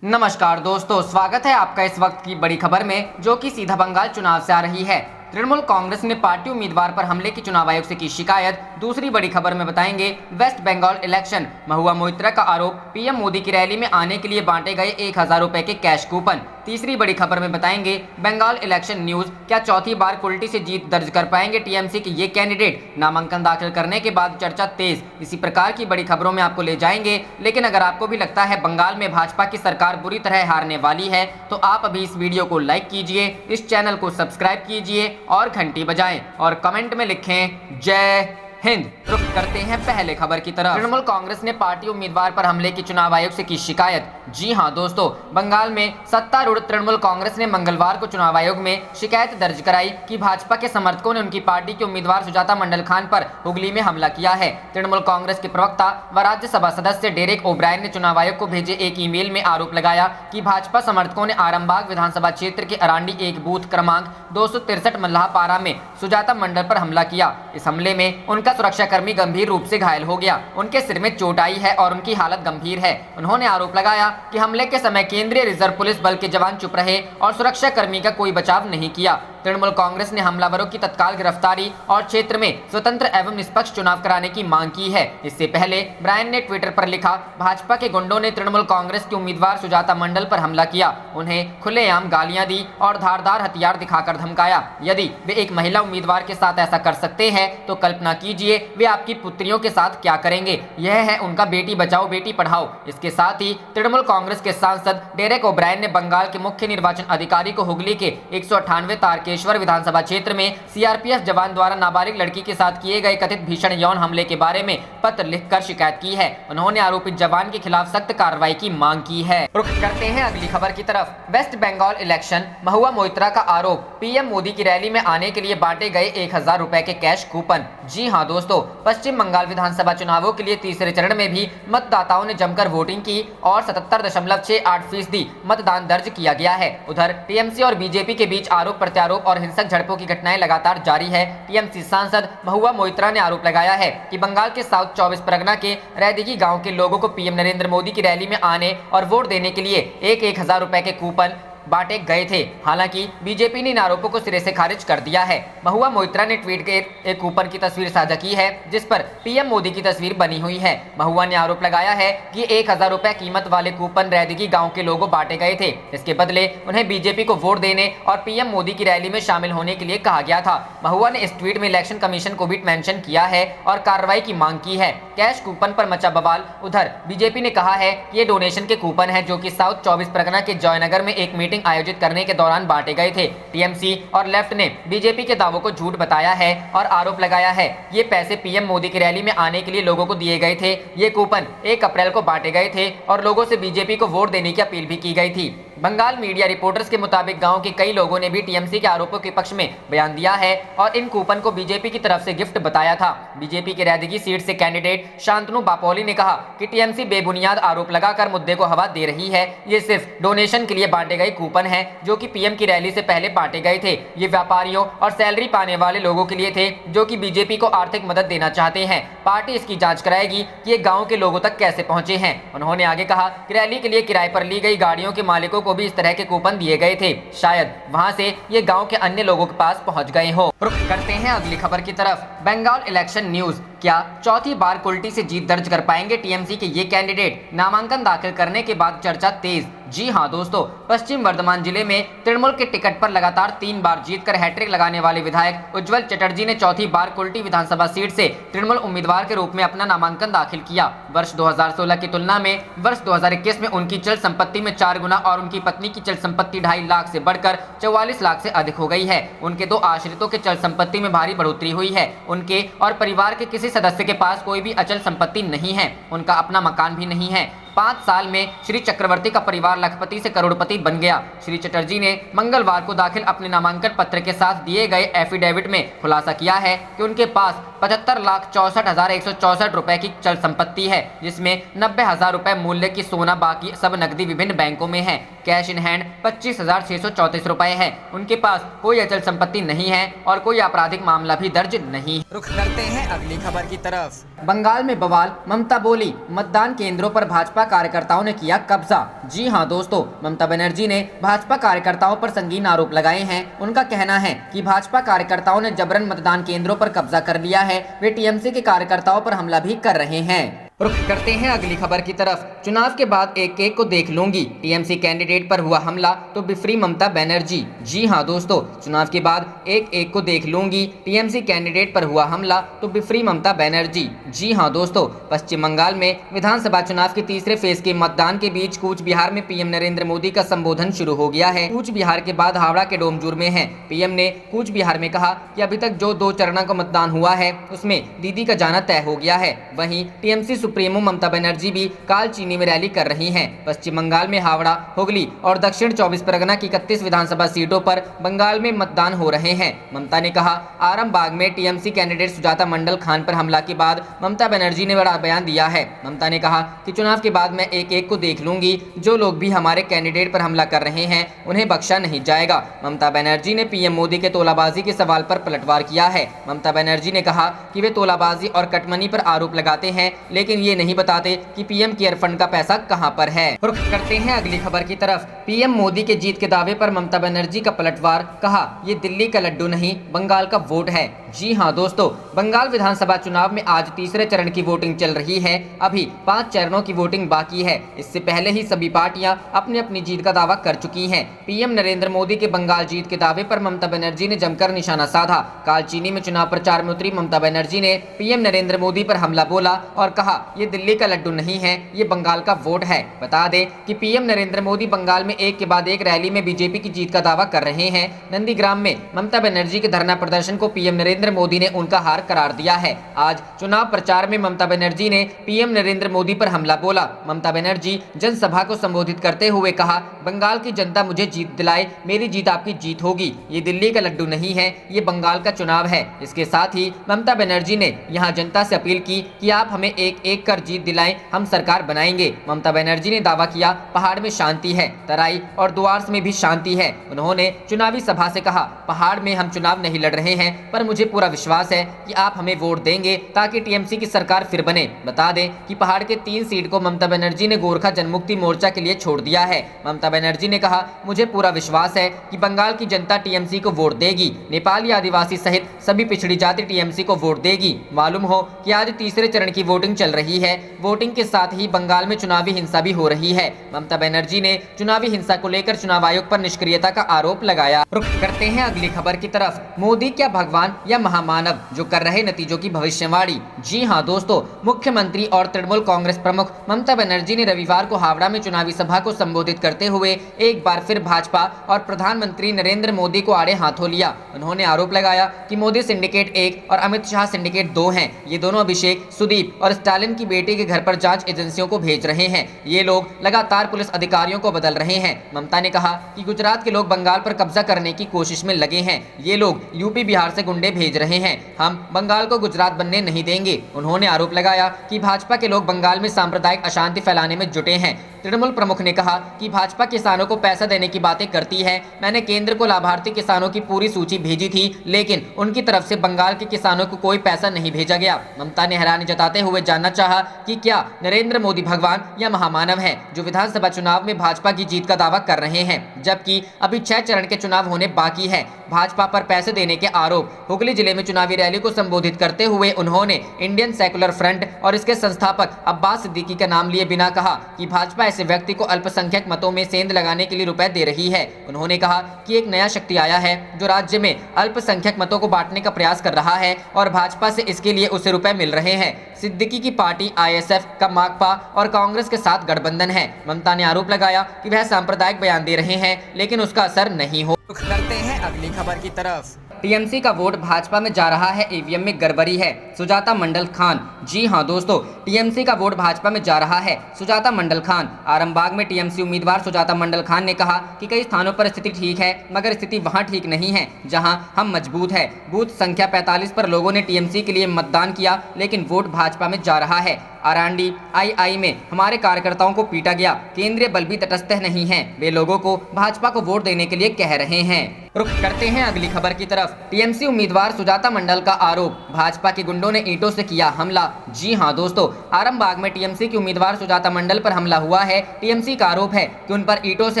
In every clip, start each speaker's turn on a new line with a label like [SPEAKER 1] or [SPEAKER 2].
[SPEAKER 1] नमस्कार दोस्तों, स्वागत है आपका इस वक्त की बड़ी खबर में, जो कि सीधा बंगाल चुनाव से आ रही है। तृणमूल कांग्रेस ने पार्टी उम्मीदवार पर हमले की चुनाव आयोग से की शिकायत। दूसरी बड़ी खबर में बताएंगे वेस्ट बंगाल इलेक्शन, महुआ मोइत्रा का आरोप, पीएम मोदी की रैली में आने के लिए बांटे गए 1000 रुपए के कैश कूपन। तीसरी बड़ी खबर में बताएंगे बंगाल इलेक्शन न्यूज, क्या चौथी बार कुल्टी से जीत दर्ज कर पाएंगे टीएमसी के ये कैंडिडेट, नामांकन दाखिल करने के बाद चर्चा तेज। इसी प्रकार की बड़ी खबरों में आपको ले जाएंगे। लेकिन अगर आपको भी लगता है बंगाल में भाजपा की सरकार बुरी तरह हारने वाली है, तो आप अभी इस वीडियो को लाइक कीजिए, इस चैनल को सब्सक्राइब कीजिए और घंटी बजाएं और कमेंट में लिखें जय हिंद। रुक करते हैं पहले खबर की तरफ। तृणमूल कांग्रेस ने पार्टी उम्मीदवार पर हमले की चुनाव आयोग से की शिकायत। जी हां दोस्तों, बंगाल में सत्तारूढ़ तृणमूल कांग्रेस ने मंगलवार को चुनाव आयोग में शिकायत दर्ज कराई कि भाजपा के समर्थकों ने उनकी पार्टी के उम्मीदवार सुजाता मंडल खान पर हुगली में हमला किया है। तृणमूल कांग्रेस के प्रवक्ता व राज्यसभा सदस्य डेरेक ओब्रायन ने चुनाव आयोग को भेजे एक ईमेल में आरोप लगाया कि भाजपा समर्थकों ने आरामबाग विधानसभा क्षेत्र के अरांडी एक बूथ क्रमांक 263 मल्लाहपारा में सुजाता मंडल पर हमला किया। इस हमले में उनका सुरक्षाकर्मी गंभीर रूप से घायल हो गया। उनके सिर में चोट आई है और उनकी हालत गंभीर है। उन्होंने आरोप लगाया कि हमले के समय केंद्रीय रिजर्व पुलिस बल के जवान चुप रहे और सुरक्षाकर्मी का कोई बचाव नहीं किया। तृणमूल कांग्रेस ने हमलावरों की तत्काल गिरफ्तारी और क्षेत्र में स्वतंत्र एवं निष्पक्ष चुनाव कराने की मांग की है। इससे पहले ब्रायन ने ट्विटर पर लिखा, भाजपा के गुंडों ने तृणमूल कांग्रेस के उम्मीदवार सुजाता मंडल पर हमला किया, उन्हें खुलेआम गालियां दी और धारदार हथियार दिखाकर धमकाया। यदि वे एक महिला उम्मीदवार के साथ ऐसा कर सकते हैं तो कल्पना कीजिए वे आपकी पुत्रियों के साथ क्या करेंगे। यह है उनका बेटी बचाओ बेटी पढ़ाओ। इसके साथ ही तृणमूल कांग्रेस के सांसद डेरेक ओब्रायन ने बंगाल के मुख्य निर्वाचन अधिकारी को हुगली के 198 तारकेश्वर विधानसभा क्षेत्र में सीआरपीएफ जवान द्वारा नाबालिग लड़की के साथ किए गए कथित भीषण यौन हमले के बारे में पत्र लिखकर शिकायत की है। उन्होंने आरोपित जवान के खिलाफ सख्त कार्रवाई की मांग की है। रुख करते हैं अगली खबर की तरफ। वेस्ट बंगाल इलेक्शन, महुआ मोइत्रा का आरोप, पीएम मोदी की रैली में आने के लिए बांटे गए 1000 रुपए के कैश कूपन। जी हां दोस्तों, पश्चिम बंगाल विधानसभा चुनावों के लिए तीसरे चरण में भी मतदाताओं ने जमकर वोटिंग की और 77.68% मतदान दर्ज किया गया है। उधर टीएमसी और बीजेपी के बीच आरोप प्रत्यारोप और हिंसक झड़पों की घटनाएं लगातार जारी है। टीएमसी सांसद महुआ मोइत्रा ने आरोप लगाया है कि बंगाल के साउथ 24 परगना के रैदिगी गांव के लोगों को पीएम नरेंद्र मोदी की रैली में आने और वोट देने के लिए 1000 रुपए के कूपन बांटे गए थे। हालांकि बीजेपी ने इन आरोपों को सिरे से खारिज कर दिया है। महुआ मोइत्रा ने ट्वीट के एक कूपन की तस्वीर साझा की है जिस पर पीएम मोदी की तस्वीर बनी हुई है। महुआ ने आरोप लगाया है कि 1000 रुपए कीमत वाले कूपन रैदिगी गांव के लोगों बांटे गए थे। इसके बदले उन्हें बीजेपी को वोट देने और पीएम मोदी की रैली में शामिल होने के लिए कहा गया था। महुआ ने इस ट्वीट में इलेक्शन कमीशन को भी मेंशन किया है और कार्रवाई की मांग की है। कैश कूपन पर मचा बवाल। उधर बीजेपी ने कहा है कि ये डोनेशन के कूपन है जो कि साउथ 24 परगना के जयनगर में एक मीटिंग आयोजित करने के दौरान बांटे गए थे। टीएमसी और लेफ्ट ने बीजेपी के दावों को झूठ बताया है और आरोप लगाया है ये पैसे पीएम मोदी की रैली में आने के लिए लोगों को दिए गए थे। ये कूपन 1 अप्रैल को बांटे गए थे और लोगों से बीजेपी को वोट देने की अपील भी की गई थी। बंगाल मीडिया रिपोर्टर्स के मुताबिक गांव के कई लोगों ने भी टीएमसी के आरोपों के पक्ष में बयान दिया है और इन कूपन को बीजेपी की तरफ से गिफ्ट बताया था। बीजेपी के रैदिगी सीट से कैंडिडेट शांतनु बापोली ने कहा कि टीएमसी बेबुनियाद आरोप लगाकर मुद्दे को हवा दे रही है। ये सिर्फ डोनेशन के लिए बांटे गए कूपन है जो कि पीएम की रैली से पहले बांटे गए थे। ये व्यापारियों और सैलरी पाने वाले लोगों के लिए थे जो कि बीजेपी को आर्थिक मदद देना चाहते हैं। पार्टी इसकी जांच कराएगी कि ये गांव के लोगों तक कैसे पहुंचे हैं। उन्होंने आगे कहा कि रैली के लिए किराए पर ली गई गाड़ियों के मालिकों को भी इस तरह के कूपन दिए गए थे। शायद वहां से ये गांव के अन्य लोगों के पास पहुंच गए हो। रुख करते हैं अगली खबर की तरफ। बंगाल इलेक्शन न्यूज, क्या चौथी बार कुल्टी से जीत दर्ज कर पाएंगे टीएमसी के ये कैंडिडेट, नामांकन दाखिल करने के बाद चर्चा तेज। जी हां दोस्तों, पश्चिम वर्धमान जिले में तृणमूल के टिकट पर लगातार 3 बार जीतकर हैट्रिक लगाने वाले विधायक उज्जवल चटर्जी ने चौथी बार कुल्टी विधानसभा सीट से तृणमूल उम्मीदवार के रूप में अपना नामांकन दाखिल किया। वर्ष 2016 की तुलना में वर्ष 2021 में उनकी चल संपत्ति में 4 गुना और उनकी पत्नी की चल संपत्ति 2.5 लाख से बढ़कर 44 लाख से अधिक हो गई है। उनके 2 आश्रितों के चल संपत्ति में भारी बढ़ोतरी हुई है। उनके और परिवार के किसी सदस्य के पास कोई भी अचल संपत्ति नहीं है। उनका अपना मकान भी नहीं है। 5 साल में श्री चक्रवर्ती का परिवार लखपति से करोड़पति बन गया। श्री चटर्जी ने मंगलवार को दाखिल अपने नामांकन पत्र के साथ दिए गए एफिडेविट में खुलासा किया है कि उनके पास 75,64,164 रुपए की चल संपत्ति है, जिसमें 90,000 रुपए मूल्य की सोना, बाकी सब नकदी विभिन्न बैंकों में है। कैश इन हैंड 25,634 रुपए है। उनके पास कोई अचल संपत्ति नहीं है और कोई आपराधिक मामला भी दर्ज नहीं। रुख करते हैं अगली खबर की तरफ। बंगाल में बवाल, ममता बोली मतदान केंद्रों पर भाजपा कार्यकर्ताओं ने किया कब्जा। जी हां दोस्तों, ममता बनर्जी ने भाजपा कार्यकर्ताओं पर संगीन आरोप लगाए हैं। उनका कहना है कि भाजपा कार्यकर्ताओं ने जबरन मतदान केंद्रों पर कब्जा कर लिया है। वे टीएमसी के कार्यकर्ताओं पर हमला भी कर रहे हैं। रुख करते हैं अगली खबर की तरफ। चुनाव के बाद एक एक को देख लूंगी, टीएमसी कैंडिडेट पर हुआ हमला तो बिफरी ममता बनर्जी। जी हां दोस्तों, चुनाव के बाद एक एक को देख लूंगी, टीएमसी कैंडिडेट पर हुआ हमला तो बिफरी ममता बनर्जी। जी हां दोस्तों, पश्चिम बंगाल में विधानसभा चुनाव के तीसरे फेज के मतदान के बीच कूच बिहार में पीएम नरेंद्र मोदी का संबोधन शुरू हो गया है। कूच बिहार के बाद हावड़ा के डोमजूर में है। पीएम ने कूच बिहार में कहा कि अभी तक जो 2 चरणों का मतदान हुआ है उसमें दीदी का जाना तय हो गया है। वहीं टीएमसी सुप्रीमो ममता बनर्जी भी कालचीनी में रैली कर रही हैं। पश्चिम बंगाल में हावड़ा, हुगली और दक्षिण 24 परगना की 31 विधानसभा सीटों पर बंगाल में मतदान हो रहे हैं। ममता ने कहा, आरामबाग में टीएमसी कैंडिडेट सुजाता मंडल खान पर हमला के बाद ममता बनर्जी ने बड़ा बयान दिया है। ममता ने कहा कि चुनाव के बाद मैं एक एक को देख लूंगी, जो लोग भी हमारे कैंडिडेट पर हमला कर रहे हैं उन्हें बख्शा नहीं जाएगा। ममता बनर्जी ने पीएम मोदी के तोलाबाजी के सवाल पर पलटवार किया है। ममता बनर्जी ने कहा कि वे तोलाबाजी और कटमनी पर आरोप लगाते हैं, लेकिन ये नहीं बताते कि पीएम केयर फंड का पैसा कहां पर है। रुख करते हैं अगली खबर की तरफ। पीएम मोदी के जीत के दावे पर ममता बनर्जी का पलटवार, कहा ये दिल्ली का लड्डू नहीं बंगाल का वोट है। जी हां दोस्तों, बंगाल विधानसभा चुनाव में आज तीसरे चरण की वोटिंग चल रही है। अभी 5 चरणों की वोटिंग बाकी है। इससे पहले ही सभी पार्टियां अपनी अपनी जीत का दावा कर चुकी हैं। पीएम नरेंद्र मोदी के बंगाल जीत के दावे पर ममता बनर्जी ने जमकर निशाना साधा। कालचीनी में चुनाव प्रचार में उतरी ममता बनर्जी ने पीएम नरेंद्र मोदी पर हमला बोला और कहा ये दिल्ली का लड्डू नहीं है, ये बंगाल का वोट है। बता दें कि पीएम नरेंद्र मोदी बंगाल में एक के बाद एक रैली में बीजेपी की जीत का दावा कर रहे हैं। नंदीग्राम में ममता बनर्जी के धरना प्रदर्शन को पीएम नरेंद्र मोदी ने उनका हार करार दिया है। आज चुनाव प्रचार में ममता बनर्जी ने पीएम नरेंद्र मोदी पर हमला बोला। ममता बनर्जी जनसभा को संबोधित करते हुए कहा, बंगाल की जनता मुझे जीत दिलाए, मेरी जीत आपकी जीत होगी। ये दिल्ली का लड्डू नहीं है, ये बंगाल का चुनाव है। इसके साथ ही ममता बनर्जी ने यहाँ जनता से अपील की कि आप हमें एक एक कर जीत दिलाएं, हम सरकार बनाएंगे। ममता बनर्जी ने दावा किया, पहाड़ में शांति है, तराई और दुआर्स में भी शांति है। उन्होंने चुनावी सभा से कहा, पहाड़ में हम चुनाव नहीं लड़ रहे हैं, पर मुझे पूरा विश्वास है कि आप हमें वोट देंगे ताकि टीएमसी की सरकार फिर बने। बता दें कि पहाड़ के 3 सीट को ममता बनर्जी ने गोरखा जनमुक्ति मोर्चा के लिए छोड़ दिया है। ममता बनर्जी ने कहा, मुझे पूरा विश्वास है कि बंगाल की जनता टीएमसी को वोट देगी। नेपाली आदिवासी सहित सभी पिछड़ी जाति टीएमसी को वोट देगी। मालूम हो कि आज तीसरे चरण की वोटिंग चल रही है। वोटिंग के साथ ही बंगाल में चुनावी हिंसा भी हो रही है। ममता बनर्जी ने चुनावी हिंसा को लेकर चुनाव आयोग पर निष्क्रियता का आरोप लगाया। रुख करते हैं अगली खबर की तरफ। मोदी क्या भगवान या महामानव, जो कर रहे नतीजों की भविष्यवाणी। जी हां दोस्तों, मुख्यमंत्री और तृणमूल कांग्रेस प्रमुख ममता बनर्जी ने रविवार को हावड़ा में चुनावी सभा को संबोधित करते हुए एक बार फिर भाजपा और प्रधानमंत्री नरेंद्र मोदी को आड़े हाथों लिया। उन्होंने आरोप लगाया कि मोदी सिंडिकेट 1 और अमित शाह सिंडिकेट 2 हैं। ये दोनों अभिषेक, सुदीप और स्टालिन की बेटी के घर पर जांच एजेंसियों को भेज रहे हैं। ये लोग लगातार पुलिस अधिकारियों को बदल रहे हैं। ममता ने कहा कि गुजरात के लोग बंगाल पर कब्जा करने की कोशिश में लगे हैं। ये लोग यूपी बिहार से गुंडे भेज रहे हैं। हम बंगाल को गुजरात बनने नहीं देंगे। उन्होंने आरोप लगाया कि भाजपा के लोग बंगाल में सांप्रदायिक अशांति फैलाने में जुटे हैं। तृणमूल प्रमुख ने कहा कि भाजपा किसानों को पैसा देने की बातें करती है। मैंने केंद्र को लाभार्थी किसानों की पूरी सूची भेजी थी, लेकिन उनकी तरफ से बंगाल के किसानों को कोई पैसा नहीं भेजा गया। ममता ने हैरानी जताते हुए जानना चाहा कि क्या नरेंद्र मोदी भगवान या महामानव है, जो विधानसभा चुनाव में भाजपा की जीत का दावा कर रहे हैं, जबकि अभी 6 चरण के चुनाव होने बाकी है। भाजपा पर पैसे देने के आरोप। हुगली जिले में चुनावी रैली को संबोधित करते हुए उन्होंने इंडियन सेकुलर फ्रंट और इसके संस्थापक अब्बास सिद्दीकी का नाम लिए बिना कहा कि भाजपा ऐसे व्यक्ति को अल्पसंख्यक मतों में सेंध लगाने के लिए रुपए दे रही है। उन्होंने कहा कि एक नया शक्ति आया है जो राज्य में अल्पसंख्यक मतों को बांटने का प्रयास कर रहा है और भाजपा से इसके लिए उसे रुपए मिल रहे हैं। सिद्दीकी की पार्टी आईएसएफ का माकपा और कांग्रेस के साथ गठबंधन है। ममता ने आरोप लगाया कि वह सांप्रदायिक बयान दे रहे हैं, लेकिन उसका असर नहीं हो। करते हैं अगली खबर की तरफ। टीएमसी का वोट भाजपा में जा रहा है, ईवीएम में गड़बड़ी है, सुजाता मंडल खान। जी हां दोस्तों, टीएमसी का वोट भाजपा में जा रहा है, सुजाता मंडल खान। आरामबाग में टीएमसी उम्मीदवार सुजाता मंडल खान ने कहा कि कई स्थानों पर स्थिति ठीक है, मगर स्थिति वहां ठीक नहीं है जहां हम मजबूत है। बूथ संख्या 45 पर लोगों ने टीएमसी के लिए मतदान किया, लेकिन वोट भाजपा में जा रहा है। आरांडी आई में हमारे कार्यकर्ताओं को पीटा गया। केंद्रीय बल भी तटस्थ नहीं है, वे लोगों को भाजपा को वोट देने के लिए कह रहे हैं। रुख करते हैं अगली खबर की तरफ। टीएमसी उम्मीदवार सुजाता मंडल का आरोप, भाजपा के गुंडों ने ईंटों से किया हमला। जी हां दोस्तों, आरामबाग में टीएमसी की उम्मीदवार सुजाता मंडल पर हमला हुआ है। टीएमसी का आरोप है कि उन पर ईंटों से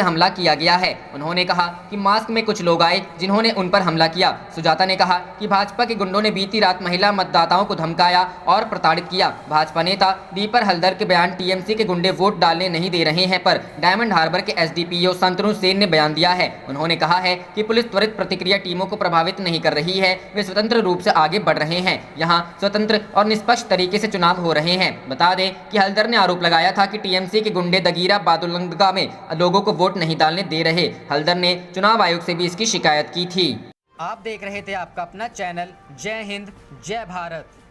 [SPEAKER 1] हमला किया गया है। उन्होंने कहा कि मास्क में कुछ लोग आए जिन्होंने उन पर हमला किया। सुजाता ने कहा कि भाजपा के गुंडों ने बीती रात महिला मतदाताओं को धमकाया और प्रताड़ित किया। भाजपा नेता दीपर हल्दर के बयान, टीएमसी के गुंडे वोट डालने नहीं दे रहे हैं, पर डायमंड हार्बर के एसडीपीओ संतनु सेन ने बयान दिया है। उन्होंने कहा है कि पुलिस त्वरित प्रतिक्रिया टीमों को प्रभावित नहीं कर रही है, वे स्वतंत्र रूप से आगे बढ़ रहे हैं। यहां स्वतंत्र और निष्पक्ष तरीके से चुनाव हो रहे हैं। बता दें कि हल्दर ने आरोप लगाया था कि टीएमसी के गुंडे दगीरा बादुलंगा में लोगों को वोट नहीं डालने दे रहे। हल्दर ने चुनाव आयोग से भी इसकी शिकायत की थी। आप देख रहे थे आपका अपना चैनल जय हिंद जय भारत।